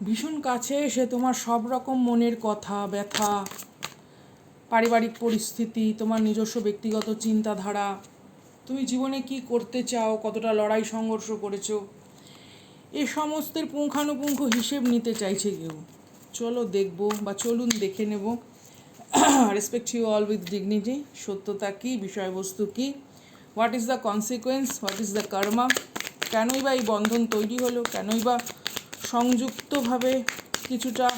ভীষণ কাছে এসে তোমার সব রকম মনের কথা, ব্যথা, পারিবারিক পরিস্থিতি, তোমার নিজস্ব ব্যক্তিগত চিন্তাধারা, তুমি জীবনে কি করতে চাও, কতটা লড়াই সংঘর্ষ করেছো, এ সমস্তের পুঙ্খানুপুঙ্খ হিসেব নিতে চাইছে কেউ। চলো দেখবো, বা চলুন দেখে নেব। Respect you all with dignity. সত্যতা কী, বিষয়বস্তু কী, what is the consequence, what is the karma, কেনই বা এই বন্ধন তৈরি হলো, কেনই বা সংযুক্তভাবে কিছুটা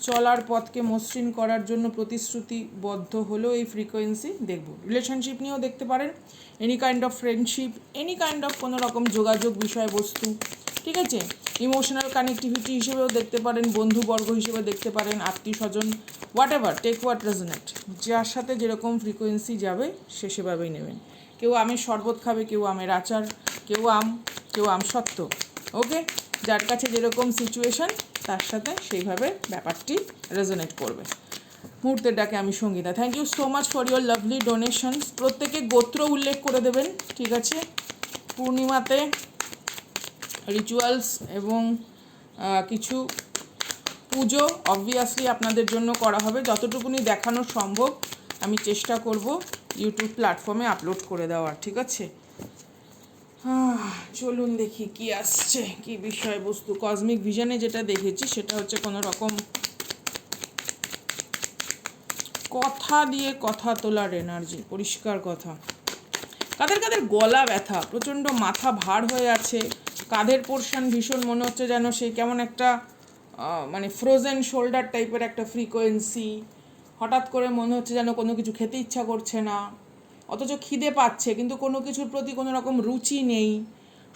চলার পথকে মসৃণ করার জন্য প্রতিশ্রুতিবদ্ধ হলো এই ফ্রিকোয়েন্সি। দেখব রিলেশনশিপ নিয়েও দেখতে পারেন, any kind of friendship, any kind of কোনো রকম যোগাযোগ বিষয়বস্তু, ঠিক আছে। ইমোশনাল কানেক্টিভিটি হিসেবেও দেখতে পারেন, বন্ধুবর্গ হিসেবে দেখতে পারেন, আত্মীয় স্বজন, whatever, take what resonate, যার সাথে যেরকম ফ্রিকোয়েন্সি যাবে সে সেভাবেই নেবেন। কেউ আমের শরবত খাবে, কেউ আমের আচার, কেউ আম সত্ত্ব, ওকে। যার কাছে যেরকম সিচুয়েশান তার সাথে সেইভাবে ব্যাপারটি রেজোনেট করবে। মুহূর্তের ডাকে আমি Sangeeta. Thank you so much for your lovely donations. প্রত্যেকে গোত্র উল্লেখ করে দেবেন, ঠিক আছে। পূর্ণিমাতে রিচুয়ালস এবং কিছু পুজো অবভিয়াসলি আপনাদের জন্য করা হবে। যতটুকুনি দেখানো সম্ভব আমি চেষ্টা করব ইউটিউব প্ল্যাটফর্মে আপলোড করে দেওয়ার, ঠিক আছে। চলুন দেখি কি আসছে, কি বিষয়বস্তু। কসমিক ভিশনে যেটা দেখেছি সেটা হচ্ছে কোনো রকম কথা দিয়ে কথা তোলার এনার্জি, পরিষ্কার কথা। কাদের কাদের গলা ব্যথা, প্রচণ্ড মাথা ভার হয়ে আছে, কাঁধের পোর্শন ভীষণ মনে হচ্ছে যেন সেই কেমন একটা মানে ফ্রোজেন শোল্ডার টাইপের একটা ফ্রিকোয়েন্সি। হঠাৎ করে মনে হচ্ছে যেন কোনো কিছু খেতে ইচ্ছা করছে না, অথচ খিদে পাচ্ছে কিন্তু কোনো কিছুর প্রতি কোনো রকম রুচি নেই।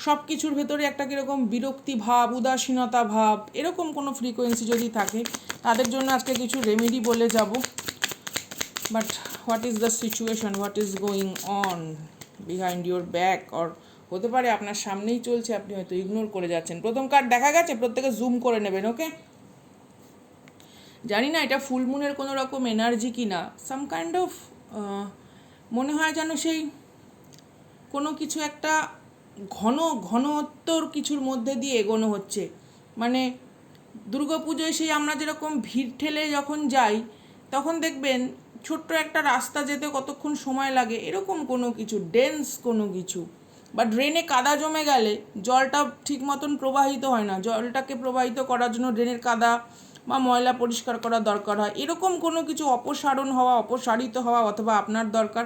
সব কিছুর ভেতরে একটা কীরকম বিরক্তি ভাব, উদাসীনতা ভাব, এরকম কোনো ফ্রিকোয়েন্সি যদি থাকে তাদের জন্য আজকে কিছু রেমেডি বলে যাব। But what is the situation, what is going on behind your back, or হতে পারে আপনার সামনেই চলছে, আপনি হয়তো ইগনোর করে যাচ্ছেন। প্রথম কার্ড দেখা গেছে, প্রত্যেকে জুম করে নেবেন, ওকে। জানি না এটা ফুল মুনের কোনো রকম এনার্জি কি না, সাম কাইন্ড অফ মনে হয় যেন সেই কোনো কিছু একটা ঘনত্বর কিছুর মধ্যে দিয়ে এগোনো হচ্ছে। মানে দুর্গাপুজোয় সেই আমরা যেরকম ভিড় ঠেলে যখন যাই তখন দেখবেন ছোট্ট একটা রাস্তা যেতে কতক্ষণ সময় লাগে, এরকম কোনো কিছু ডেন্স কোনো কিছু, বা ড্রেনে কাদা জমে গেলে জলটা ঠিক মতন প্রবাহিত হয় না, জলটাকে প্রবাহিত করার জন্য ড্রেনের কাদা বা ময়লা পরিষ্কার করা দরকার হয়, এরকম কোনো কিছু অপসারণ হওয়া, অপসারিত হওয়া অথবা আপনার দরকার।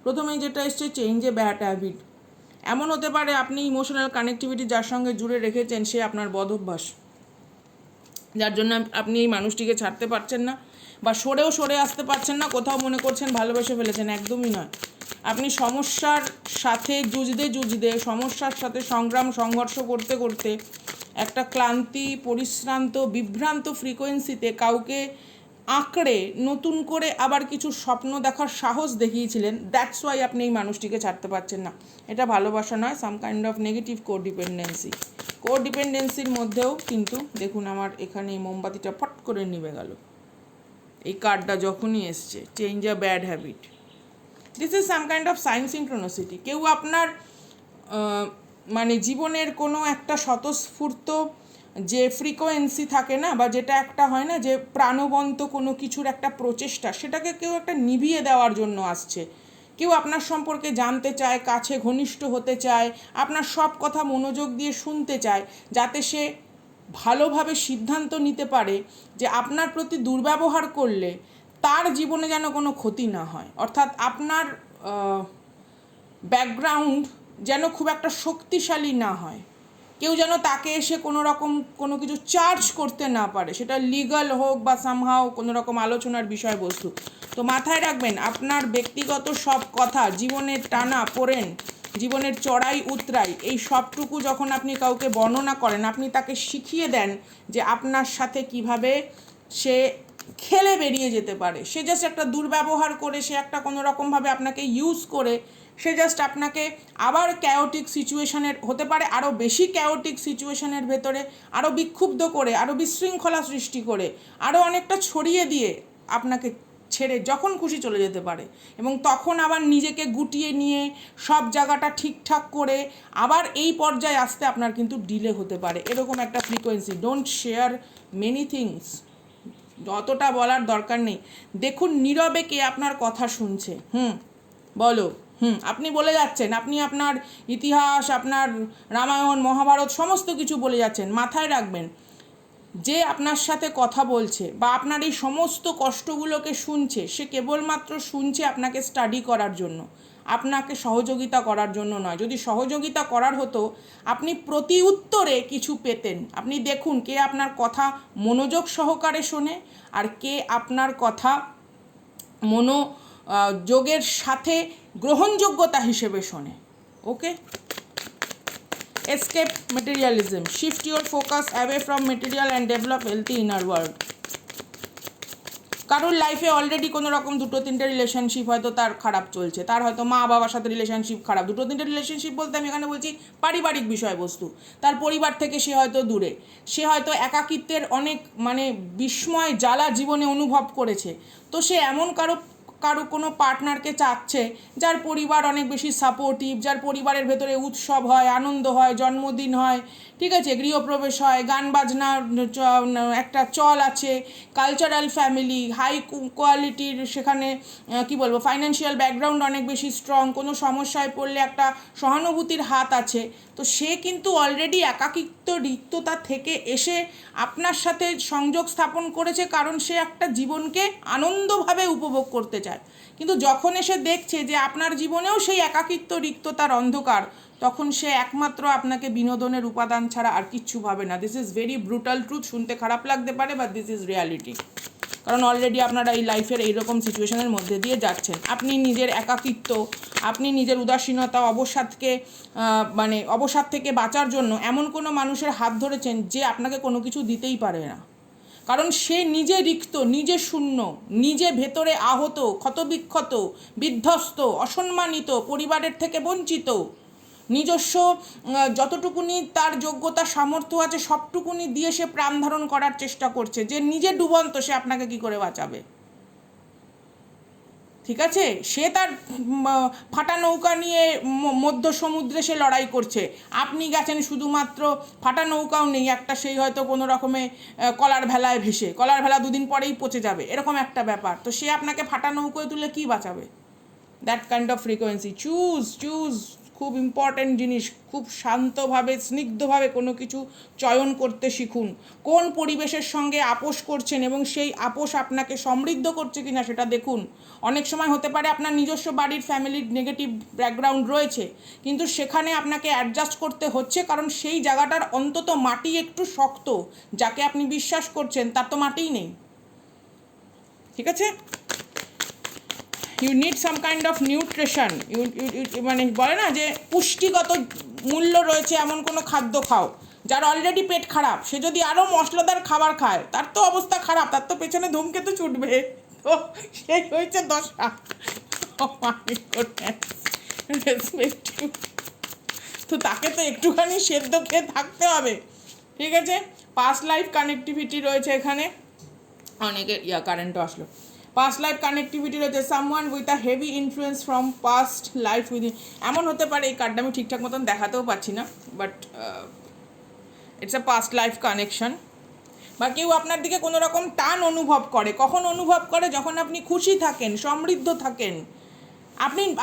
প্রথমেই যেটা এসছে চেঞ্জ এ ব্যাড হ্যাবিট। এমন হতে পারে আপনি ইমোশনাল কানেক্টিভিটি যার সঙ্গে জুড়ে রেখেছেন সে আপনার বদ অভ্যাস, যার জন্য আপনি এই মানুষটিকে ছাড়তে পারছেন না, বা সরে আসতে পারছেন না। কোথাও মনে করছেন ভালোবেসে ফেলেছেন, একদমই নয়। আপনি সমস্যার সাথে যুঝতে সমস্যার সাথে সংঘর্ষ করতে করতে একটা ক্লান্তি, পরিশ্রান্ত, বিভ্রান্ত ফ্রিকোয়েন্সিতে কাউকে আঁকড়ে নতুন করে আবার কিছু স্বপ্ন দেখার সাহস দেখিয়েছিলেন। দ্যাটস ওয়াই আপনি এই মানুষটিকে ছাড়তে পারছেন না। এটা ভালোবাসা নয়, সাম কাইন্ড অফ নেগেটিভ কোডিপেন্ডেন্সির মধ্যেও কিন্তু দেখুন আমার এখানে এই মোমবাতিটা ফট করে নিভে গেল। এই কার্ডটা যখনই এসছে change a bad habit, this is some kind of sign synchronicity. কেউ আপনার মানে জীবনের কোনো একটা স্বতঃস্ফূর্ত যে ফ্রিকোয়েন্সি থাকে না, বা যেটা একটা হয় না যে প্রাণবন্ত কোনো কিছুর একটা প্রচেষ্টা, সেটাকে কেউ একটা নিভিয়ে দেওয়ার জন্য আসছে। কেউ আপনার সম্পর্কে জানতে চায়, কাছে ঘনিষ্ঠ হতে চায়, আপনার সব কথা মনোযোগ দিয়ে শুনতে চায়, যাতে সে ভালোভাবে সিদ্ধান্ত নিতে পারে যে আপনার প্রতি দুর্ব্যবহার করলে তার জীবনে যেন কোনো ক্ষতি না হয়। অর্থাৎ আপনার ব্যাকগ্রাউন্ড যেন খুব একটা শক্তিশালী না হয়, কেউ যেন তাকে এসে কোনো রকম কোনো কিছু চার্জ করতে না পারে, সেটা লিগাল হোক বা সামহাও কোনো রকম আলোচনার বিষয়বস্তু। তো মাথায় রাখবেন, আপনার ব্যক্তিগত সব কথা, জীবনের টানা পোড়েন, জীবনের চড়াই উতরাই, এই সবটুকু যখন আপনি কাউকে বর্ণনা করেন, আপনি তাকে শিখিয়ে দেন যে আপনার সাথে কিভাবে সে খেলে বেরিয়ে যেতে পারে। সে জাস্ট একটা দুর্ব্যবহার করে, সে একটা কোনো রকমভাবে আপনাকে ইউজ করে, সে জাস্ট আপনাকে আবার ক্যাওটিক সিচুয়েশনের, হতে পারে আরও বেশি ক্যাওটিক সিচুয়েশনের ভেতরে আরও বিক্ষুব্ধ করে, আরও বিশৃঙ্খলা সৃষ্টি করে, আরও অনেকটা ছড়িয়ে দিয়ে আপনাকে ছেড়ে যখন খুশি চলে যেতে পারে, এবং তখন আবার নিজেকে গুটিয়ে নিয়ে সব জায়গাটা ঠিকঠাক করে আবার এই পর্যায়ে আসতে আপনার কিন্তু ডিলে হতে পারে, এরকম একটা frequency. Don't share many things, অতটা বলার দরকার নেই। দেখুন নীরবে কে আপনার কথা শুনছে। বলো। আপনি বলে যাচ্ছেন, আপনি আপনার ইতিহাস, আপনার রামায়ণ মহাভারত সমস্ত কিছু বলে যাচ্ছেন। মাথায় রাখবেন, যে আপনার সাথে কথা বলছে বা আপনার এই সমস্ত কষ্টগুলোকে শুনছে, সে কেবলমাত্র শুনছে আপনাকে স্টাডি করার জন্য, আপনাকে সহযোগিতা করার জন্য নয়। যদি সহযোগিতা করার হতো, আপনি প্রতি উত্তরে কিছু পেতেন। আপনি দেখুন কে আপনার কথা মনোযোগ সহকারে শোনে আর কে আপনার কথা মনোযোগের সাথে গ্রহণযোগ্যতা হিসেবে শোনে। ওকে? Escape materialism. Shift your focus away from material and develop healthy inner world. কারোর লাইফে অলরেডি কোনো রকম 2-3টে রিলেশনশিপ হয়তো তার খারাপ চলছে, তার হয়তো মা বাবার সাথে রিলেশনশিপ খারাপ। 2-3টে রিলেশনশিপ বলতে আমি এখানে বলছি পারিবারিক বিষয়বস্তু। তার পরিবার থেকে সে হয়তো দূরে, সে হয়তো একাকিত্বের অনেক বিস্ময় জ্বালা জীবনে অনুভব করেছে। তো সে এমন কারো কোনো পার্টনারকে চাচ্ছে যার পরিবার অনেক বেশি সাপোর্টিভ, যার পরিবারের ভেতরে উৎসব হয়, আনন্দ হয়, জন্মদিন হয়, ঠিক আছে, গৃহপ্রবেশ হয়, গান বাজনার একটা চল আছে, কালচারাল ফ্যামিলি, হাই কোয়ালিটির, সেখানে কি বলবো, ফাইন্যান্সিয়াল ব্যাকগ্রাউন্ড অনেক বেশি স্ট্রং, কোনো সমস্যায় পড়লে একটা সহানুভূতির হাত আছে। তো সে কিন্তু অলরেডি একাকিত্ব রিক্ততা থেকে এসে আপনার সাথে সংযোগ স্থাপন করেছে, কারণ সে একটা জীবনকে আনন্দভাবে উপভোগ করতে চায়। কিন্তু যখন এসে দেখছে যে আপনার জীবনেও সেই একাকিত্ব রিক্ততার অন্ধকার, তখন সে একমাত্র আপনাকে বিনোদনের উপাদান ছাড়া আর কিচ্ছু ভাবে না। This is very brutal truth, শুনতে খারাপ লাগতে পারে, বাট দিস ইজ রিয়ালিটি। কারণ অলরেডি আপনারা এই লাইফের এইরকম সিচুয়েশনের মধ্যে দিয়ে যাচ্ছেন। আপনি নিজের একাকিত্ব, আপনি নিজের উদাসীনতা, অবসাদ থেকে বাঁচার জন্য এমন কোনো মানুষের হাত ধরেছেন যে আপনাকে কোনো কিছু দিতেই পারে না। কারণ সে নিজে রিক্ত, নিজে শূন্য, নিজে ভেতরে আহত, ক্ষতবিক্ষত, বিধ্বস্ত, অসম্মানিত, পরিবারের থেকে বঞ্চিত, নিজস্ব যতটুকুনি তার যোগ্যতা সামর্থ্য আছে সবটুকুনি দিয়ে সে প্রাণ ধারণ করার চেষ্টা করছে। যে নিজে ডুবন্ত, সে আপনাকে কি করে বাঁচাবে? ঠিক আছে, সে তার ফাটা নৌকা নিয়ে মধ্য সমুদ্রে সে লড়াই করছে। আপনি গেছেন শুধুমাত্র ফাটা নৌকাও নেই, একটা সেই হয়তো কোনো রকমে কলার ভেলায় ভেসে, কলার ভেলা 2 দিন পরেই পচে যাবে, এরকম একটা ব্যাপার। তো সে আপনাকে ফাটা নৌকোয় তুলে কি বাঁচাবে? That kind of frequency. Choose খুব ইম্পর্ট্যান্ট জিনিস। খুব শান্তভাবে, স্নিগ্ধভাবে কোনো কিছু চয়ন করতে শিখুন। কোন পরিবেশের সঙ্গে আপোষ করছেন এবং সেই আপোষ আপনাকে সমৃদ্ধ করছে কিনা সেটা দেখুন। অনেক সময় হতে পারে আপনার নিজস্ব বাড়ির ফ্যামিলির নেগেটিভ ব্যাকগ্রাউন্ড রয়েছে, কিন্তু সেখানে আপনাকে অ্যাডজাস্ট করতে হচ্ছে, কারণ সেই জায়গাটার অন্তত মাটি একটু শক্ত। যাকে আপনি বিশ্বাস করছেন তার তো মাটিই নেই। ঠিক আছে? You need some kind of nutrition. বলে না যে পুষ্টিগত মূল্য রয়েছে এমন কোনো খাদ্য খাও। যার অলরেডি পেট খারাপ, সে যদি আরও মশলাদার খাবার খায়, তার তো অবস্থা খারাপ, তার তো পেছনে ধূমকেতু ছুটবে। তো সেই হয়েছে দশা। তো তাকে তো একটুখানি সেদ্ধ খেয়ে থাকতে হবে। ঠিক আছে? পাস্ট লাইফ কানেক্টিভিটি রয়েছে এখানে, অনেকের কারেন্টও আসলো। পাস্ট লাইফ কানেক্টিভিটি রয়েছে, someone with a heavy influence from past life with. এমন হতে পারে, এই কার্ডটা আমি ঠিকঠাক মতন দেখাতেও পাচ্ছি না, but it's a past life connection. বা কেউ আপনার দিকে কোনো রকম টান অনুভব করে। কখন অনুভব করে? যখন আপনি খুশি থাকেন, সমৃদ্ধ থাকেন।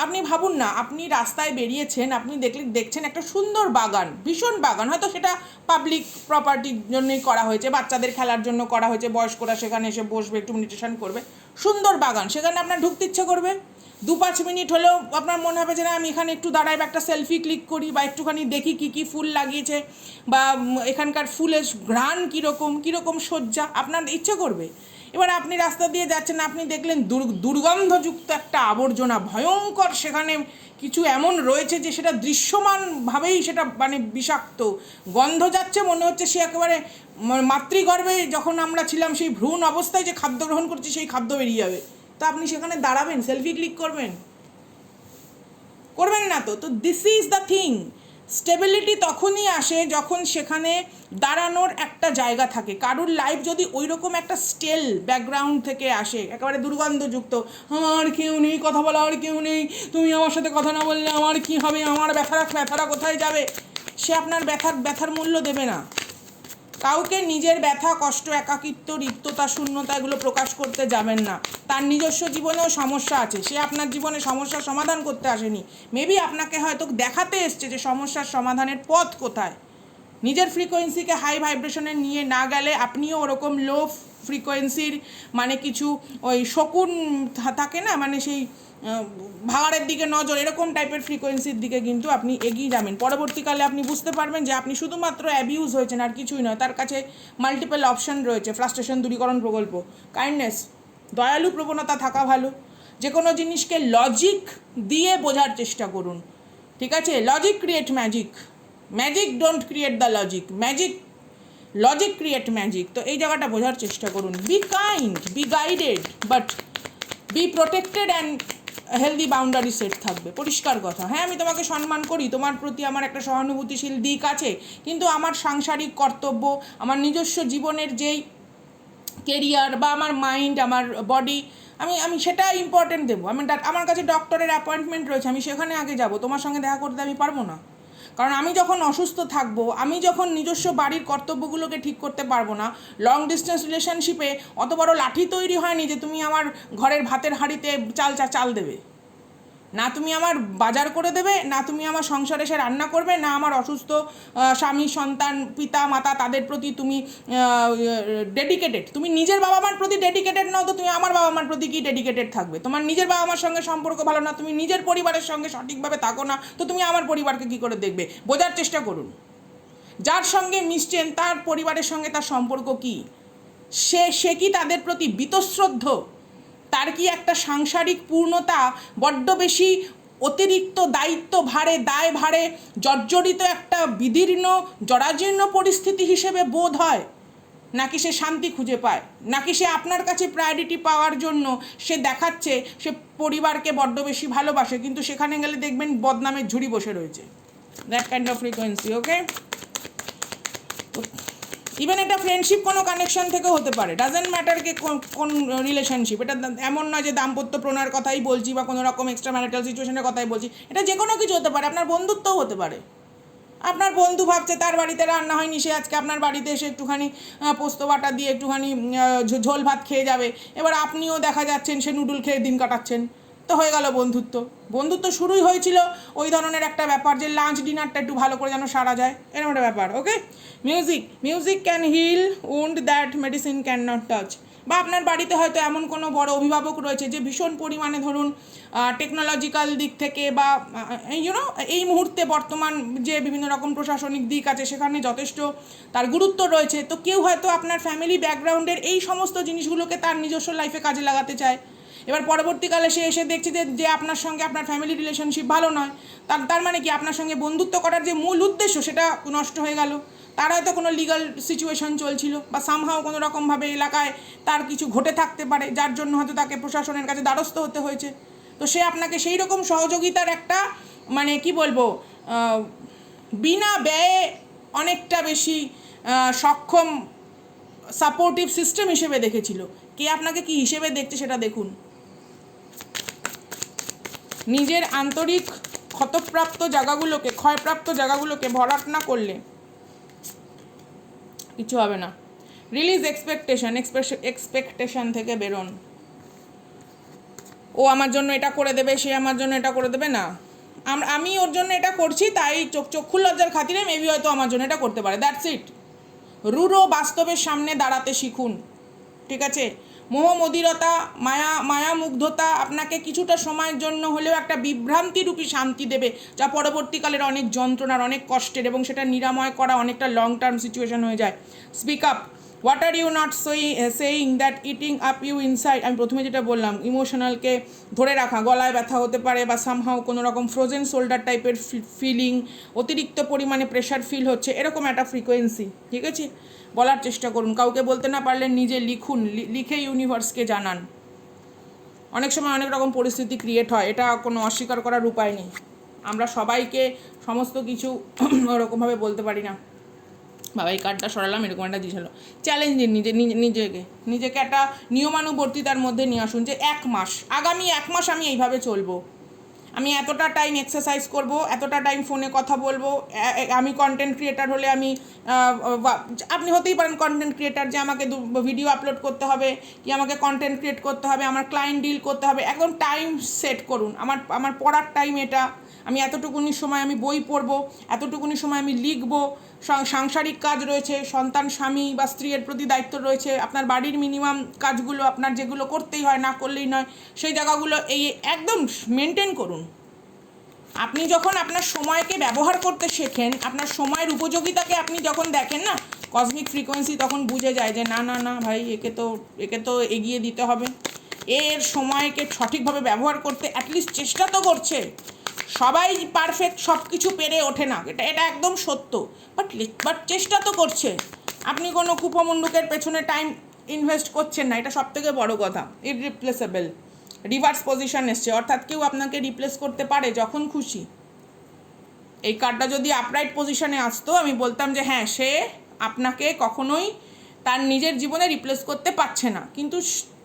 আপনি ভাবুন না, আপনি রাস্তায় বেরিয়েছেন, আপনি দেখছেন একটা সুন্দর বাগান, ভীষণ বাগান, হয়তো সেটা পাবলিক প্রপার্টির জন্যই করা হয়েছে, বাচ্চাদের খেলার জন্য করা হয়েছে, বয়স্করা সেখানে এসে বসবে, একটু মেডিটেশন করবে, সুন্দর বাগান। সেখানে আপনার ঢুকতে ইচ্ছে করবে, 2-5 মিনিট হলেও আপনার মনে হবে যে না, আমি এখানে একটু দাঁড়াই, বা একটা সেলফি ক্লিক করি, বা একটুখানি দেখি কী ফুল লাগিয়েছে, বা এখানকার ফুলের ঘ্রাণ কীরকম সজ্জা, আপনার ইচ্ছে করবে। এবার আপনি রাস্তা দিয়ে যাচ্ছেন, আপনি দেখলেন দুর্গন্ধযুক্ত একটা আবর্জনা, ভয়ঙ্কর, সেখানে কিছু এমন রয়েছে যে সেটা দৃশ্যমানভাবেই সেটা বিষাক্ত গন্ধ যাচ্ছে। মনে হচ্ছে সে একেবারে মাতৃগর্ভে যখন আমরা ছিলাম সেই ভ্রূণ অবস্থায় যে খাদ্য গ্রহণ করছি, সেই খাদ্য বেরিয়ে যাবে। তো আপনি সেখানে দাঁড়াবেন, সেলফি ক্লিক করবেন না তো। This is the thing. Stability তখনই আসে যখন সেখানে দাঁড়ানোর একটা জায়গা থাকে। কারুর লাইফ যদি ওই রকম একটা স্টেল ব্যাকগ্রাউন্ড থেকে আসে, একেবারে দুর্গন্ধযুক্ত, আমার কেউ নেই, কথা বলার কেউ নেই, তুমি আমার সাথে কথা না বললে আমার কি হবে, আমার ব্যথাটা কোথায় যাবে, সে আপনার ব্যথার মূল্য দেবে না। কাউকে নিজের ব্যথা, কষ্ট, একাকিত্ব, রিক্ততা, শূন্যতা এগুলো প্রকাশ করতে যাবেন না। তার নিজস্ব জীবনেও সমস্যা আছে, সে আপনার জীবনে সমস্যার সমাধান করতে আসেনি, মেবি আপনাকে হয়তো দেখাতে এসছে যে সমস্যার সমাধানের পথ কোথায়। নিজের ফ্রিকোয়েন্সিকে হাই ভাইব্রেশনে নিয়ে না গেলে আপনিও ওরকম লো ফ্রিকোয়েন্সির মানে কিছু ওই শকুন থাকে না, মানে সেই ভাগাড়ের দিকে নজর, এরকম টাইপের ফ্রিকোয়েন্সির দিকে কিন্তু আপনি এগিয়ে যাবেন। পরবর্তীকালে আপনি বুঝতে পারবেন যে আপনি শুধুমাত্র অ্যাবিউজ হয়েছেন আর কিছুই নয়। তার কাছে মাল্টিপল অপশন রয়েছে, ফ্রাস্ট্রেশন দূরীকরণ প্রকল্প, কাইন্ডনেস, দয়ালু প্রবণতা থাকা ভালো। যে কোনো জিনিসকে লজিক দিয়ে বোঝার চেষ্টা করুন, ঠিক আছে? Logic create magic, magic don't create the logic, logic create magic. তো এই জায়গাটা বোঝার চেষ্টা করুন। Be kind, be guided, but B protected and healthy boundary set থাকবে। পরিষ্কার কথা, হ্যাঁ আমি তোমাকে সম্মান করি, তোমার প্রতি আমার একটা সহানুভূতিশীল দিক আছে, কিন্তু আমার সাংসারিক কর্তব্য, আমার নিজস্ব জীবনের যেই কেরিয়ার বা আমার মাইন্ড, আমার বডি, আমি সেটা ইম্পর্টেন্ট দেবো। আমার কাছে ডক্টরের অ্যাপয়েন্টমেন্ট রয়েছে, আমি সেখানে আগে যাব, তোমার সঙ্গে দেখা করতে আমি পারবো না। কারণ আমি যখন অসুস্থ থাকবো, আমি যখন নিজস্ব বাড়ির কর্তব্যগুলোকে ঠিক করতে পারবো না, লং ডিস্টেন্স রিলেশনশিপে অত বড় লাঠি তৈরি হয়নি যে তুমি আমার ঘরের ভাতের হাঁড়িতে চাল দেবে, না তুমি আমার বাজার করে দেবে, না তুমি আমার সংসারে এসে রান্না করবে, না আমার অসুস্থ স্বামী, সন্তান, পিতা মাতা তাদের প্রতি তুমি ডেডিকেটেড। তুমি নিজের বাবা মার প্রতি ডেডিকেটেড নাও, তো তুমি আমার বাবা মার প্রতি কি ডেডিকেটেড থাকবে? তোমার নিজের বাবা মার সঙ্গে সম্পর্ক ভালো না, তুমি নিজের পরিবারের সঙ্গে সঠিকভাবে থাকো না, তো তুমি আমার পরিবারকে কী করে দেখবে? বোঝার চেষ্টা করুন। যার সঙ্গে মিশছেন তার পরিবারের সঙ্গে তার সম্পর্ক কী, সে কি তাদের প্রতি বীতশ্রদ্ধ? তার কি একটা সাংসারিক পূর্ণতা বড্ড বেশি অতিরিক্ত দায় ভারে জর্জরিত একটা বিদীর্ণ জরাজীর্ণ পরিস্থিতি হিসেবে বোধ হয়, নাকি সে শান্তি খুঁজে পায়, নাকি সে আপনার কাছে প্রায়োরিটি পাওয়ার জন্য সে দেখাচ্ছে সে পরিবারকে বড্ড বেশি ভালোবাসে, কিন্তু সেখানে গেলে দেখবেন বদনামের ঝুড়ি বসে রয়েছে। That kind of frequency, okay? Even এটা ফ্রেন্ডশিপ কোনো কানেকশন থেকেও হতে পারে, ডাজেন্ট ম্যাটার কে কোন রিলেশনশিপ। এটা এমন নয় যে দাম্পত্য প্রণয়ের কথাই বলছি বা কোনো রকম এক্সট্রা ম্যারিটাল সিচুয়েশনের কথাই বলছি, এটা যে কোনো কিছু হতে পারে। আপনার বন্ধুত্বও হতে পারে। আপনার বন্ধু ভাবছে তার বাড়িতে রান্না হয়নি, সে আজকে আপনার বাড়িতে এসে একটুখানি পোস্ত বাটা দিয়ে একটুখানি ঝোল ভাত খেয়ে যাবে। এবার আপনিও দেখা যাচ্ছেন সে নুডল খেয়ে দিন কাটাচ্ছেন, তো হয়ে গেল বন্ধুত্ব শুরুই হয়েছিল ওই ধরনের একটা ব্যাপার যে লাঞ্চ ডিনারটা একটু ভালো করে যেন সারা যায়, এরকম একটা ব্যাপার, okay? Music can heal wound that medicine can not touch. বা আপনার বাড়িতে হয়তো এমন কোনো বড় অভিভাবক রয়েছে যে ভীষণ পরিমাণে ধরুন টেকনোলজিক্যাল দিক থেকে বা এই মুহূর্তে বর্তমান যে বিভিন্ন রকম প্রশাসনিক দিক আছে সেখানে যথেষ্ট তার গুরুত্ব রয়েছে। তো কেউ হয়তো আপনার ফ্যামিলি ব্যাকগ্রাউন্ডের এই সমস্ত জিনিসগুলোকে তার নিজস্ব লাইফে কাজে লাগাতে চায়। এবার পরবর্তীকালে সে এসে দেখছে যে আপনার সঙ্গে আপনার ফ্যামিলি রিলেশনশিপ ভালো নয়, তার মানে কি আপনার সঙ্গে বন্ধুত্ব করার যে মূল উদ্দেশ্য সেটা নষ্ট হয়ে গেল। তার হয়তো কোনো লিগাল সিচুয়েশন চলছিল বা সামহাও কোনো রকমভাবে এলাকায় তার কিছু ঘটে থাকতে পারে, যার জন্য হয়তো তাকে প্রশাসনের কাছে দ্বারস্থ হতে হয়েছে। তো সে আপনাকে সেই রকম সহযোগিতার একটা মানে কি বলবো বিনা ব্যয়ে অনেকটা বেশি সক্ষম সাপোর্টিভ সিস্টেম হিসেবে দেখেছিল। কে আপনাকে কি হিসেবে দেখছে সেটা দেখুন। নিজের আন্তরিক ক্ষয়প্রাপ্ত জায়গাগুলোকে ভরাট না করলে কিছু হবে না। রিলিজ এক্সপেকটেশন থেকে বেরোন। ও আমার জন্য এটা করে দেবে, সে আমার জন্য এটা করে দেবে, না আমি ওর জন্য এটা করছি তাই চক্ষু লজ্জার খাতিরে মেবি হয়তো আমার জন্য এটা করতে পারে, দ্যাটস ইট। রূঢ় বাস্তবের সামনে দাঁড়াতে শিখুন, ঠিক আছে? মোহমদিরতা, মায়ামুগ্ধতা আপনাকে কিছুটা সময়ের জন্য হলেও একটা বিভ্রান্তিরূপী শান্তি দেবে, যা পরবর্তীকালের অনেক যন্ত্রণার, অনেক কষ্টের, এবং সেটা নিরাময় করা অনেকটা লং টার্ম সিচুয়েশন হয়ে যায়। Speak up, what are you not saying that eating up you inside. আমি প্রথমে যেটা বললাম, ইমোশনালকে ধরে রাখা, গলায় ব্যথা হতে পারে বা সামহাও কোনো রকম ফ্রোজেন শোল্ডার টাইপের ফিলিং, অতিরিক্ত পরিমাণে প্রেশার ফিল হচ্ছে, এরকম একটা ফ্রিকোয়েন্সি, ঠিক আছে? বলার চেষ্টা করুন। কাউকে বলতে না পারলে নিজে লিখুন, লিখে ইউনিভার্সকে জানান। অনেক সময় অনেক রকম পরিস্থিতি ক্রিয়েট হয়, এটা কোনো অস্বীকার করার উপায় নেই, আমরা সবাইকে সমস্ত কিছু ওরকমভাবে বলতে পারি না। বাবা এই কার্ডটা সরালাম, এরকম একটা জিনিস হলো। চ্যালেঞ্জ দিন নিজেকে একটা নিয়মানুবর্তিতার মধ্যে নিয়ে আসুন যে আগামী 1 মাস আমি এইভাবে চলবো, আমি এতটা টাইম এক্সারসাইজ করব, এতটা টাইম ফোনে কথা বলবো, আমি কন্টেন্ট ক্রিয়েটার হলে আমি আপনি হতেই পারেন কন্টেন্ট ক্রিয়েটার, যে আমাকে ভিডিও আপলোড করতে হবে, কি আমাকে কন্টেন্ট ক্রিয়েট করতে হবে, আমার ক্লায়েন্ট ডিল করতে হবে, একদম টাইম সেট করুন। আমার পড়ার টাইম এটা, আমি এতটুকুনি সময় আমি বই পড়বো, এতটুকুনি সময় আমি লিখবো, সাংসারিক কাজ রয়েছে, সন্তান স্বামী বা স্ত্রীর প্রতি দায়িত্ব রয়েছে, আপনার বাড়ির মিনিমাম কাজগুলো আপনার যেগুলো করতেই হয়, না করলেই নয়, সেই জায়গাগুলো এই একদম মেনটেন করুন। আপনি যখন আপনার সময়কে ব্যবহার করতে শেখেন, আপনার সময়ের উপযোগিতাকে আপনি যখন দেখেন না কসমিক ফ্রিকোয়েন্সি, তখন বুঝে যায় যে না না না ভাই, একে তো এগিয়ে দিতে হবে, এর সময়কে সঠিকভাবে ব্যবহার করতে অ্যাটলিস্ট চেষ্টা তো করছে। সবাই পারফেক্ট সব কিছু পেরে ওঠে না, এটা একদম সত্য, বাট চেষ্টা তো করছে। আপনি কোনো কুপমণ্ডুকের পেছনে টাইম ইনভেস্ট করছেন না, এটা সবথেকে বড় কথা। ইররিপ্লেসেবল রিভার্স পজিশন এসছে, অর্থাৎ কেউ আপনাকে রিপ্লেস করতে পারে যখন খুশি। এই কার্ডটা যদি আপরাইট পজিশনে আসতো, আমি বলতাম যে হ্যাঁ, সে আপনাকে কখনোই তার নিজের জীবনে রিপ্লেস করতে পারছে না, কিন্তু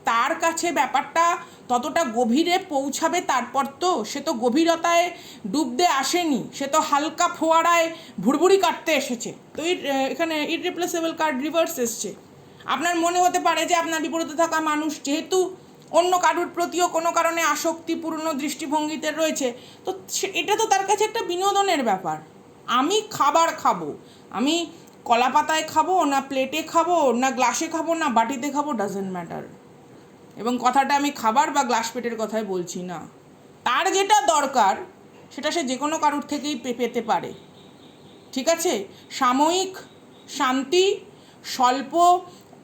তার কাছে ব্যাপারটা ততটা গভীরে পৌঁছাবে তারপর তো। সে তো গভীরতায় ডুবতে আসেনি, সে তো হালকা ফোয়ারায় ভুড়ভুড়ি কাটতে এসেছে। তো এখানে ইররিপ্লেসেবল কার্ড রিভার্স এসছে। আপনার মনে হতে পারে যে আপনার বিপরীতে থাকা মানুষ যেহেতু অন্য কারুর প্রতিও কোনো কারণে আসক্তিপূর্ণ দৃষ্টিভঙ্গিতে রয়েছে, তো এটা তো তার কাছে একটা বিনোদনের ব্যাপার। আমি খাবার খাবো, আমি কলা পাতায় খাবো না প্লেটে খাবো না গ্লাসে খাবো না বাটিতে খাবো, ডাজেন্ট ম্যাটার। এবং কথাটা আমি খাবার বা গ্লাস পেটের কথাই বলছি না, তার যেটা দরকার সেটা সে যে কোনো কারুর থেকেই পেতে পারে। ঠিক আছে, সাময়িক শান্তি, স্বল্প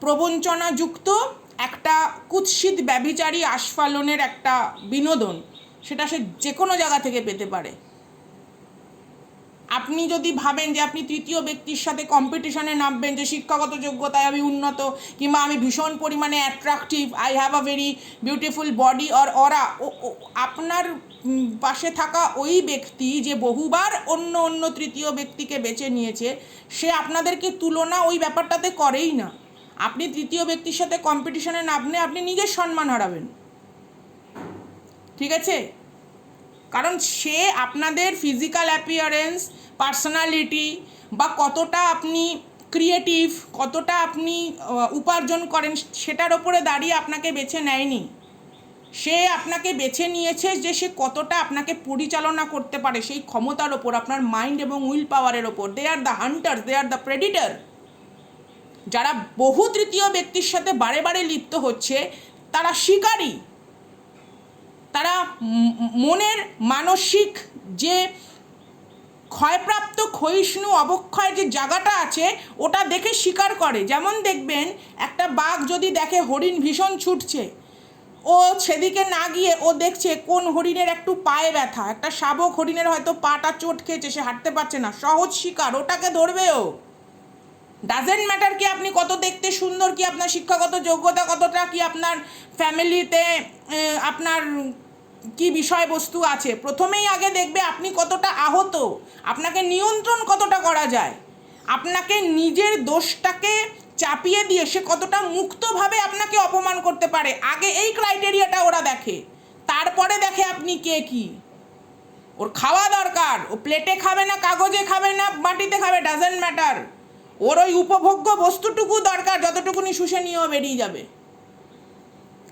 প্রবঞ্চনাযুক্ত একটা কুৎসিত ব্যভিচারী আস্ফালনের একটা বিনোদন, সেটা সে যে কোনো জায়গা থেকে পেতে পারে। আপনি যদি ভাবেন যে আপনি তৃতীয় ব্যক্তির সাথে কম্পিটিশনে নামবেন, যে শিক্ষাগত যোগ্যতায় আমি উন্নত, কিংবা আমি ভীষণ পরিমাণে attractive, I have a very beautiful body or aura, আপনার পাশে থাকা ওই ব্যক্তি যে বহুবার অন্য তৃতীয় ব্যক্তিকে বেছে নিয়েছে, সে আপনাদেরকে তুলনা ওই ব্যাপারটাতে করেই না। আপনি তৃতীয় ব্যক্তির সাথে কম্পিটিশনে নামলে আপনি নিজের সম্মান হারাবেন। ঠিক আছে, কারণ সে আপনাদের ফিজিক্যাল অ্যাপিয়ারেন্স, পার্সোনালিটি বা কতটা আপনি ক্রিয়েটিভ, কতটা আপনি উপার্জন করেন, সেটার ওপরে দাঁড়িয়ে আপনাকে বেছে নেয়নি। সে আপনাকে বেছে নিয়েছে যে সে কতটা আপনাকে পরিচালনা করতে পারে, সেই ক্ষমতার ওপর, আপনার মাইন্ড এবং উইল পাওয়ারের ওপর। They are the hunter, they are the predator. যারা বহু তৃতীয় ব্যক্তির সাথে বারে বারে লিপ্ত হচ্ছে, তারা শিকারী। তারা মনের মানসিক যে ক্ষয়প্রাপ্ত ক্ষয়িষ্ণু অবক্ষয় যে জায়গাটা আছে, ওটা দেখে শিকার করে। যেমন দেখবেন একটা বাঘ যদি দেখে হরিণ ভীষণ ছুটছে, ও সেদিকে না গিয়ে ও দেখছে কোন হরিণের একটু পায়ে ব্যথা, একটা শাবক হরিণের হয়তো পাটা চোট খেয়েছে, সে হাঁটতে পারছে না, সহজ শিকার, ওটাকে ধরবে ও। ডাজেন্ট ম্যাটার কি আপনি কত দেখতে সুন্দর, কি আপনার শিক্ষাগত যোগ্যতা কতটা, কি আপনার ফ্যামিলিতে আপনার কি বিষয়বস্তু আছে, প্রথমেই আগে দেখবে আপনি কতটা আহত, আপনাকে নিয়ন্ত্রণ কতটা করা যায়, আপনাকে নিজের দোষটাকে চাপিয়ে দিয়ে সে কতটা মুক্তভাবে আপনাকে অপমান করতে পারে। আগে এই ক্রাইটেরিয়াটা ওরা দেখে, তারপরে দেখে আপনি কে কি। ওর খাওয়া দরকার, ও প্লেটে খাবে না, কাগজে খাবে না, মাটিতে খাবে, ডাজেন্ট ম্যাটার। ওর ওই উপভোগ্য বস্তুটুকু দরকার, যতটুকুনি শুষে নিয়েও বেরিয়ে যাবে।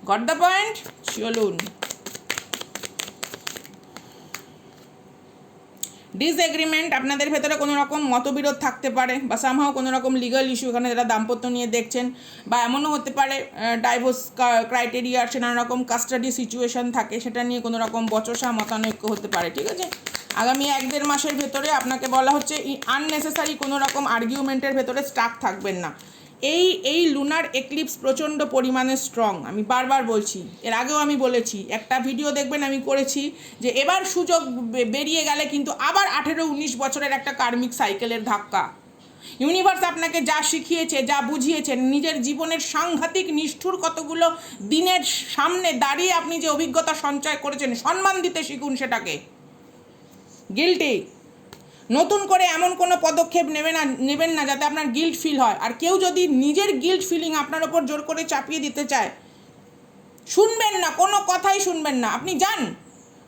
Got the point? চলুন। ডিসএগ্রিমেন্ট, আপনাদের ভেতরে কোনো রকম মতবিরোধ থাকতে পারে, বা সামহাও কোনো রকম লিগাল ইস্যু, এখানে যারা দাম্পত্য নিয়ে দেখছেন, বা এমনও হতে পারে ডাইভোর্স ক্রাইটেরিয়ার সে নানা রকম কাস্টাডি সিচুয়েশন থাকে, সেটা নিয়ে কোনো রকম বচসা মতানৈক্য হতে পারে। ঠিক আছে, আগামী 1-1.5 মাসের ভেতরে আপনাকে বলা হচ্ছে আননেসেসারি কোনো রকম আর্গুমেন্টের ভেতরে স্টাক থাকবেন না। এই লুনার এক্লিপস প্রচণ্ড পরিমাণে স্ট্রং, আমি বারবার বলছি, এর আগেও আমি বলেছি, একটা ভিডিও দেখবেন আমি করেছি যে এবার সুযোগ বেরিয়ে গেলে কিন্তু আবার 18-19 বছরের একটা কার্মিক সাইকেলের ধাক্কা। ইউনিভার্স আপনাকে যা শিখিয়েছে, যা বুঝিয়েছে, নিজের জীবনের সাংঘাতিক নিষ্ঠুর কতগুলো দিনের সামনে দাঁড়িয়ে আপনি যে অভিজ্ঞতা সঞ্চয় করেছেন, সম্মান দিতে শিখুন সেটাকে। গিল্টি। নতুন করে এমন কোনো পদক্ষেপ নেবেন না যাতে আপনার গিল্ট ফিল হয়। আর কেউ যদি নিজের গিল্ট ফিলিং আপনার ওপর জোর করে চাপিয়ে দিতে চায়, শুনবেন না, কোনো কথাই শুনবেন না। আপনি যান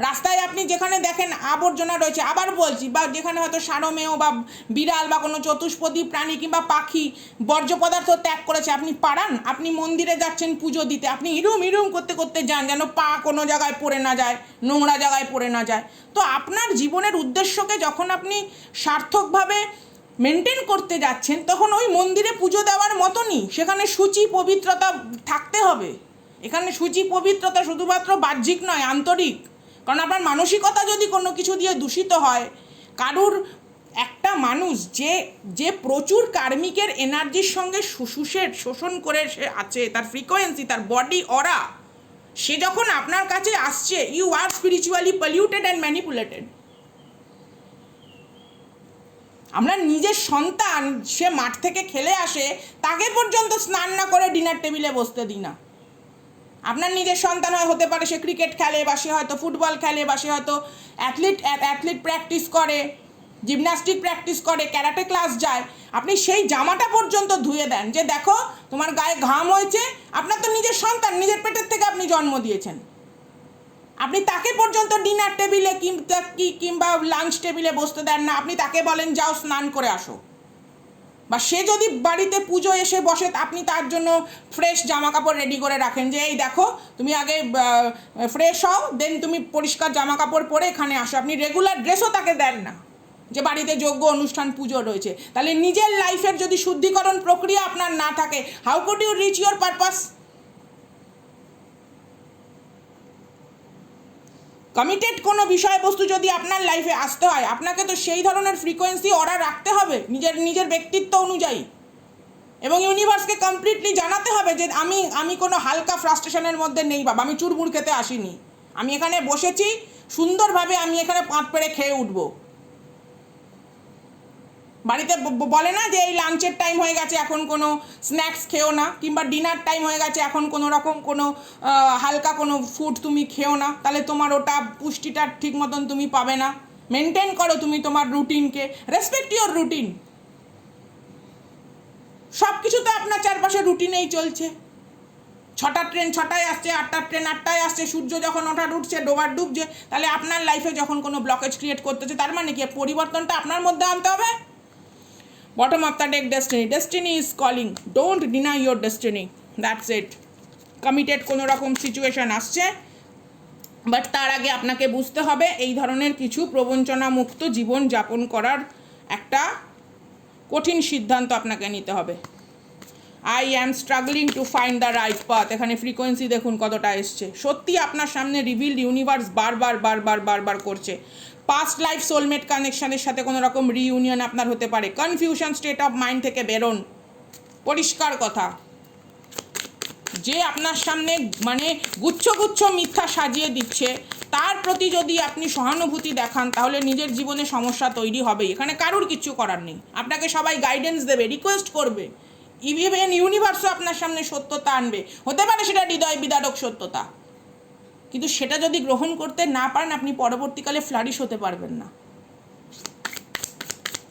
রাস্তায়, আপনি যেখানে দেখেন আবর্জনা রয়েছে, আবার বলছি, বা যেখানে হয়তো সারমেয় বা বিড়াল বা কোনো চতুষ্পদী প্রাণী কিংবা পাখি বর্জ্য পদার্থ ত্যাগ করেছে, আপনি পাড়ান। আপনি মন্দিরে যাচ্ছেন পুজো দিতে, আপনি ইরুম ইরুম করতে করতে যান যেন পা কোনো জায়গায় পড়ে না যায়, নোংরা জায়গায় পড়ে না যায়। তো আপনার জীবনের উদ্দেশ্যকে যখন আপনি সার্থকভাবে মেনটেন করতে যাচ্ছেন, তখন ওই মন্দিরে পুজো দেওয়ার মতনই সেখানে শুচি পবিত্রতা থাকতে হবে। এখানে শুচি পবিত্রতা শুধুমাত্র বাহ্যিক নয়, আন্তরিক। কারণ আপনার মানসিকতা যদি কোনো কিছু দিয়ে দূষিত হয়, কারুর একটা মানুষ যে প্রচুর কার্মিকের এনার্জির সঙ্গে শোষণ করে সে আছে, তার ফ্রিকোয়েন্সি, তার বডি অরা, সে যখন আপনার কাছে আসছে, you are spiritually polluted and manipulated. আমরা নিজের সন্তান, সে মাঠ থেকে খেলে আসে, তাকে পর্যন্ত স্নান না করে ডিনার টেবিলে বসতে দিই না। আপনার নিজের সন্তান হতে পারে সে ক্রিকেট খেলে, বা সে হয়তো ফুটবল খেলে, বা সে হয়তো অ্যাথলিট প্র্যাকটিস করে, জিমন্যাস্টিক প্র্যাকটিস করে, ক্যারাটে ক্লাস যায়, আপনি সেই জামাটা পর্যন্ত ধুয়ে দেন যে দেখো তোমার গায়ে ঘাম হয়েছে। আপনার তো নিজের সন্তান, নিজের পেটের থেকে আপনি জন্ম দিয়েছেন, আপনি তাকে পর্যন্ত ডিনার টেবিলে কিংবা লাঞ্চ টেবিলে বসতে দেন না। আপনি তাকে বলেন যাও স্নান করে আসো। বা সে যদি বাড়িতে পুজো এসে বসে, আপনি তার জন্য ফ্রেশ জামা কাপড় রেডি করে রাখেন যে এই দেখো তুমি আগে ফ্রেশ হও, দেন তুমি পরিষ্কার জামা কাপড় পরে এখানে আসো। আপনি রেগুলার ড্রেসও তাকে দেন না যে বাড়িতে যজ্ঞ অনুষ্ঠান পুজো রয়েছে। তাহলে নিজের লাইফের যদি শুদ্ধিকরণ প্রক্রিয়া আপনার না থাকে, how could you reach your purpose? Committed কোনো বিষয়বস্তু যদি আপনার লাইফে আসতে হয়, আপনাকে তো সেই ধরনের ফ্রিকোয়েন্সি অর্ডার রাখতে হবে নিজের ব্যক্তিত্ব অনুযায়ী, এবং ইউনিভার্সকে কমপ্লিটলি জানাতে হবে যে আমি কোনো হালকা ফ্রাস্ট্রেশনের মধ্যে নেই বাবা, আমি চুরমুর খেতে আসিনি, আমি এখানে বসেছি সুন্দরভাবে, আমি এখানে পাঁত পেড়ে খেয়ে উঠবো। বাড়িতে বলে না যে এই লাঞ্চের টাইম হয়ে গেছে, এখন কোনো স্ন্যাক্স খেও না, কিংবা ডিনার টাইম হয়ে গেছে, এখন কোনো রকম কোনো হালকা কোনো ফুড তুমি খেও না, তাহলে তোমার ওটা পুষ্টিটা ঠিক মতন তুমি পাবে না। মেনটেন করো তুমি তোমার রুটিনকে, রেসপেক্ট ইওর রুটিন। সব কিছু তো আপনার চারপাশে রুটিনেই চলছে। 6টার ট্রেন 6টায় আসছে, 8টার ট্রেন 8টায় আসছে, সূর্য যখন ওঠার উঠছে, ডোবার ডুবছে, তাহলে আপনার লাইফে যখন কোনো ব্লকেজ ক্রিয়েট করতেছে, তার মানে কি পরিবর্তনটা আপনার মধ্যে আনতে হবে। Bottom of the deck, destiny. Destiny is calling. Don't deny your destiny. That's it. Committed কোনো রকম সিচুয়েশন আসছে, বাট তার আগে আপনাকে বুঝতে হবে এই ধরনের কিছু প্রবঞ্চনা মুক্ত জীবন যাপন করার একটা কঠিন সিদ্ধান্ত আপনাকে নিতে হবে। I am struggling to find the right path. এখানে ফ্রিকোয়েন্সি দেখুন কতটা এসছে। সত্যি আপনার সামনে রিভিল ইউনিভার্স বারবার করছে। পাস্ট লাইফ সোলমেট কানেকশানের সাথে কোনো রকম রিইউনিয়ন আপনার হতে পারে। কনফিউশন স্টেট অফ মাইন্ড থেকে বেরোন। পরিষ্কার কথা, যে আপনার সামনে মানে গুচ্ছ মিথ্যা সাজিয়ে দিচ্ছে, তার প্রতি যদি আপনি সহানুভূতি দেখান, তাহলে নিজের জীবনে সমস্যা তৈরি হবেই। এখানে কারোর কিচ্ছু করার নেই, আপনাকে সবাই গাইডেন্স দেবে, রিকোয়েস্ট করবে, ইভিএন ইউনিভার্সও আপনার সামনে সত্যতা আনবে। হতে পারে সেটা হৃদয় বিদারক সত্যতা, কিন্তু সেটা যদি গ্রহণ করতে না পারেন, আপনি পরবর্তীকালে ফ্লারিশ হতে পারবেন না।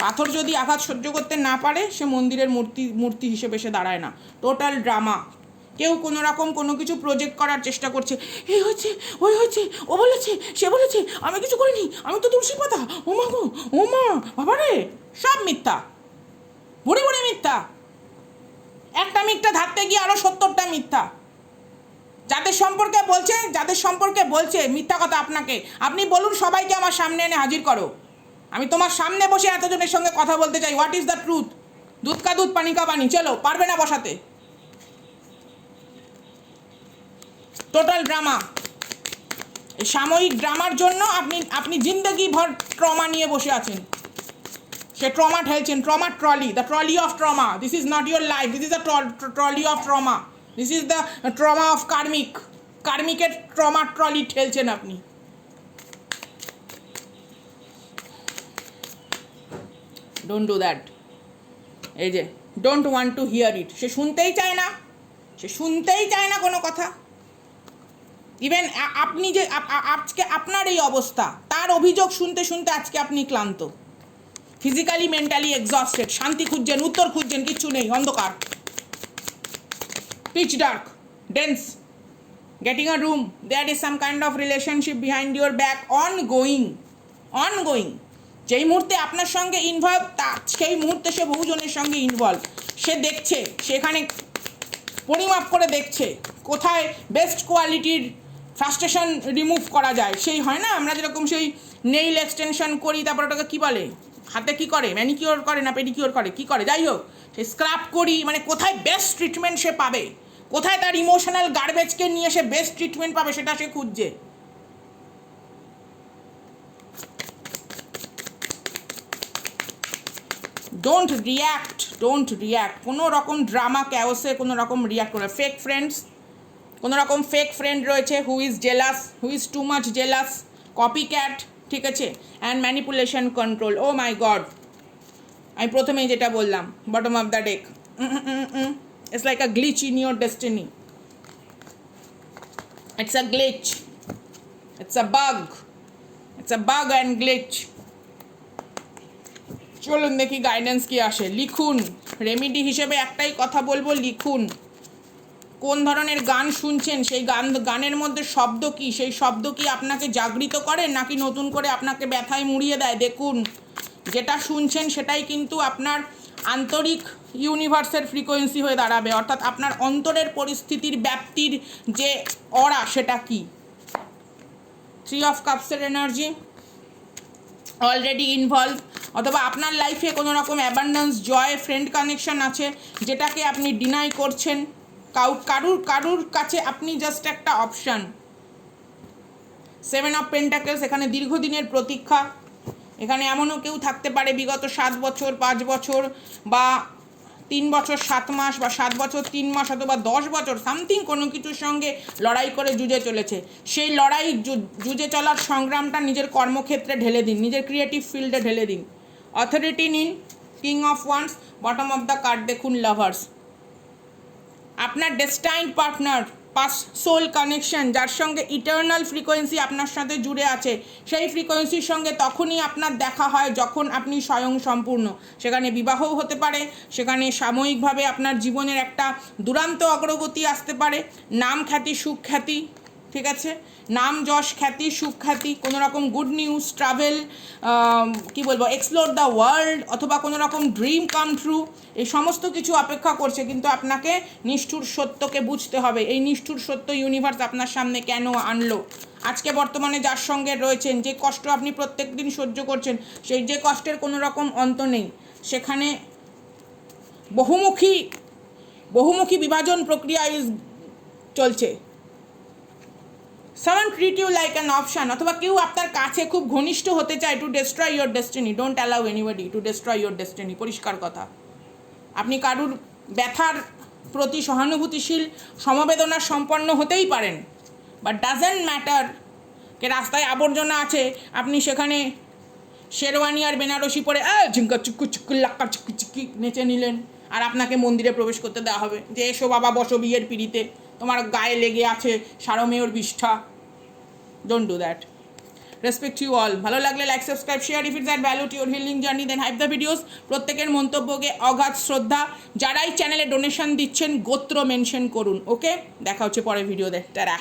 পাথর যদি আঘাত সহ্য করতে না পারে, সে মন্দিরের মূর্তি হিসেবে সে দাঁড়ায় না। Total drama. কেউ কোনো রকম কোনো কিছু প্রজেক্ট করার চেষ্টা করছে, এই হচ্ছে, ওই হচ্ছে, ও বলেছে, সে বলেছে, আমি কিছু করিনি, আমি তো তুলসী পাতা, ও মা গো, ও মা বাবা রে। সব মিথ্যা, ভুড়ি মিথ্যা। একটা মিথ্যা ধারতে গিয়ে আরও 70টা মিথ্যা। যাদের সম্পর্কে বলছে মিথ্যা কথা আপনাকে, আপনি বলুন সবাইকে আমার সামনে এনে হাজির করো, আমি তোমার সামনে বসে এতজনের সঙ্গে কথা বলতে চাই। What is the truth? দুধ কা দুধ পানি কা পানি। চলো, পারবে না বসাতে। Total drama. এই সাময়িক ড্রামার জন্য আপনি জিন্দগি ভর ট্রমা নিয়ে বসে আছেন। সে ট্রমা ঠেলছেন, trauma trolley, the trolley of trauma. This is not your life, this is the trolley of trauma, this is the trauma of কার্মিকের ট্রমা ট্রলি ঠেলছেন আপনি। Don't do that. এই যে don't want to hear it, সে শুনতেই চায় না কোনো কথা। ইভেন আপনি যে আজকে আপনার এই অবস্থা, তার অভিযোগ শুনতে শুনতে আজকে আপনি ক্লান্ত, ফিজিক্যালি মেন্টালি এক্সস্টেড, শান্তি খুঁজছেন, উত্তর খুঁজছেন, কিচ্ছু নেই, অন্ধকার, pitch dark, dense, getting a room, there is some kind of relationship behind your back, ongoing. যেই মুহূর্তে আপনার সঙ্গে ইনভলভ, সেই মুহূর্তে সে বহুজনের সঙ্গে ইনভলভ, সে দেখছে, সেখানে পরিমাপ করে দেখছে কোথায় বেস্ট কোয়ালিটির ফ্রাস্ট্রেশন রিমুভ করা যায়। সেই হয় না, আমরা যেরকম সেই নেইল এক্সটেনশন করি, তারপর ওটাকে কী বলে, হাতে কী করে, ম্যানিকিওর করে না পেডিকিওর করে, কী করে, যাই হোক, সেই স্ক্রাব করি, মানে কোথায় বেস্ট ট্রিটমেন্ট সে পাবে, কোথায় তার ইমোশনাল গার্বেজকে নিয়ে সে বেস্ট ট্রিটমেন্ট পাবে, সেটা সে খুঁজছে। ডোন্ট রিয়াক্ট, কোনো রকম ড্রামা ক্যাওসে কোনো রকম রিয়াক্ট করে। ফেক ফ্রেন্ডস, কোনো রকম ফেক ফ্রেন্ড রয়েছে, who is jealous, who is too much jealous, copy cat, ঠিক আছে, and manipulation control. Oh my god, আমি প্রথমেই যেটা বললাম, bottom of the deck, it's like a glitch in your destiny, it's a glitch, it's a bug and glitch। চলুন দেখি guidance কি আসে। লিখুন, রেমিডি হিসেবে একটাই কথা বলবো, লিখুন। কোন ধরনের গান শুনছেন, সেই গানের মধ্যে শব্দ কি, সেই শব্দ কি আপনাকে জাগৃত করে নাকি নতুন করে আপনাকে ব্যথায় মুড়িয়ে দেয়। দেখুন, যেটা শুনছেন সেটাই কিন্তু আপনার আন্তরিক ইউনিভার্সের ফ্রিকোয়েন্সি হয়ে দাঁড়াবে, অর্থাৎ আপনার অন্তরের পরিস্থিতির ব্যাপ্তির যে অরা, সেটা কি। 3 অফ কাপসের এনার্জি অলরেডি ইনভলভ, অথবা আপনার লাইফে কোনো রকম অ্যাবান্ডেন্স, জয়, ফ্রেন্ড কানেকশন আছে যেটাকে আপনি ডিনাই করছেন। কারুর কাছে আপনি জাস্ট একটা অপশান। 7 অফ পেন্টাকেলস, এখানে দীর্ঘদিনের প্রতীক্ষা। এখানে এমনও কেউ থাকতে পারে বিগত 7 বছর 5 বছর বা 3 বছর 7 মাস বা 7 বছর 3 মাস অথবা 10 বছর সামথিং কোনো কিছুর সঙ্গে লড়াই করে যুঝে চলেছে। সেই লড়াই যুঝে চলার সংগ্রামটা নিজের কর্মক্ষেত্রে ঢেলে দিন, নিজের ক্রিয়েটিভ ফিল্ডে ঢেলে দিন। অথরিটি নিন, king of wands, bottom of the card দেখুন লাভার্স। আপনার destined partner, pass soul connection, যার সঙ্গে ইটার্নাল ফ্রিকোয়েন্সি আপনার সাথে জুড়ে আছে, সেই ফ্রিকোয়েন্সির সঙ্গে তখনই আপনার দেখা হয় যখন আপনি স্বয়ং সম্পূর্ণ। সেখানে বিবাহও হতে পারে, সেখানে সাময়িকভাবে আপনার জীবনের একটা দুরান্ত অগ্রগতি আসতে পারে, নাম খ্যাতি, সুখ খ্যাতি, ঠিক আছে, নাম যশ খ্যাতি, সুখ খ্যাতি, কোনো রকম গুড নিউজ, ট্রাভেল, কি বলবো, এক্সপ্লোর দ্য ওয়ার্ল্ড, অথবা কোনো রকম ড্রিম কাম ট্রু, এই সমস্ত কিছু অপেক্ষা করছে। কিন্তু আপনাকে নিষ্ঠুর সত্যকে বুঝতে হবে। এই নিষ্ঠুর সত্য ইউনিভার্স আপনার সামনে কেন আনলো? আজকে বর্তমানে যার সঙ্গে রয়েছেন, যে কষ্ট আপনি প্রত্যেক দিন সহ্য করছেন, সেই যে কষ্টের কোনো রকম অন্ত নেই, সেখানে বহুমুখী বিভাজন প্রক্রিয়া চলছে। Someone treat you like an option, অথবা কেউ আপনার কাছে খুব ঘনিষ্ঠ হতে চায় to destroy your destiny. Don't allow anybody to destroy your destiny, পরিষ্কার কথা। আপনি কারুর ব্যথার প্রতি সহানুভূতিশীল, সমবেদনার সম্পন্ন হতেই পারেন, বাট ডাজেন্ট ম্যাটার কে রাস্তায় আবর্জনা আছে, আপনি সেখানে শেরওয়ানি আর বেনারসি পরে ঝিঙ্কা চুক্কু চুক্কু লাক্কা চুক্কি চুক্কি নেচে নিলেন, আর আপনাকে মন্দিরে প্রবেশ করতে দেওয়া হবে যে এসো বাবা বসো বিয়ের পিড়িতে, তোমার গায়ে লেগে আছে সারমেয়র বিষ্ঠা। Don't do that. Respect you all. ভালো লাগলে like, subscribe, share. If it's that value to your healing journey then hype the videos. প্রত্যেকের মন্তব্যকে অগাধ শ্রদ্ধা। যারাই চ্যানেলে ডোনেশন দিচ্ছেন গোত্র মেনশন করুন। ওকে, দেখা হচ্ছে পরের ভিডিওতে। টাটা।